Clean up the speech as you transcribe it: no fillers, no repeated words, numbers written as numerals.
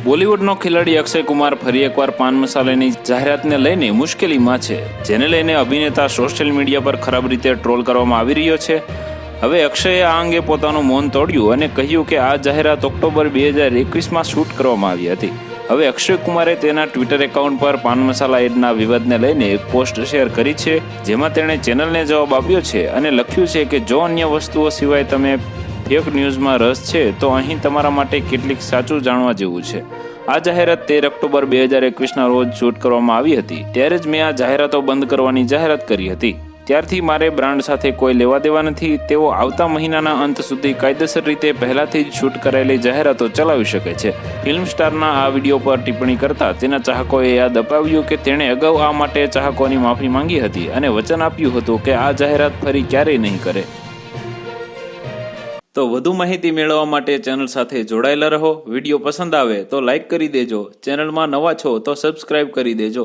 બોલિવૂડનો ખેલાડી અક્ષય કુમાર ફરી એકવાર પાન મસાલાની જાહેરાતને લઈને મુશ્કેલીમાં છે, જેને લઈને અભિનેતા સોશિયલ મીડિયા પર ખરાબ રીતે ટ્રોલ કરવામાં આવી રહ્યો છે. હવે અક્ષયે આ અંગે પોતાનું મૌન તોડ્યું અને કહ્યું કે આ જાહેરાત ઓક્ટોબર 2021માં શૂટ કરવામાં આવી હતી. હવે અક્ષય કુમારે તેના ટ્વિટર એકાઉન્ટ પર પાન મસાલા એડના વિવાદને લઈને એક પોસ્ટ શેર કરી છે, જેમાં તેણે ચેનલને જવાબ આપ્યો છે અને લખ્યું છે કે જો અન્ય વસ્તુઓ સિવાય તમે ફેક ન્યૂઝમાં રસ છે તો અહીં તમારા માટે કેટલીક સાચું જાણવા જેવું છે. આ જાહેરાત 13 ઓક્ટોબર 2021ના રોજ શૂટ કરવામાં આવી હતી. ત્યારે જ મેં આ જાહેરાતો બંધ કરવાની જાહેરાત કરી હતી. ત્યારથી મારે બ્રાન્ડ સાથે કોઈ લેવા દેવા નથી. તેઓ આવતા મહિનાના અંત સુધી કાયદેસર રીતે પહેલાથી જ શૂટ કરાયેલી જાહેરાતો ચલાવી શકે છે. ફિલ્મ સ્ટારના આ વિડીયો પર ટિપ્પણી કરતા તેના ચાહકોએ યાદ અપાવ્યું કે તેણે અગાઉ આ માટે ચાહકોની માફી માંગી હતી અને વચન આપ્યું હતું કે આ જાહેરાત ફરી ક્યારેય નહીં કરે. તો વધુ માહિતી મેળવવા માટે ચેનલ સાથે જોડાયેલા રહો. વિડીયો પસંદ આવે તો લાઈક કરી દેજો. ચેનલમાં નવા છો તો સબસ્ક્રાઇબ કરી દેજો.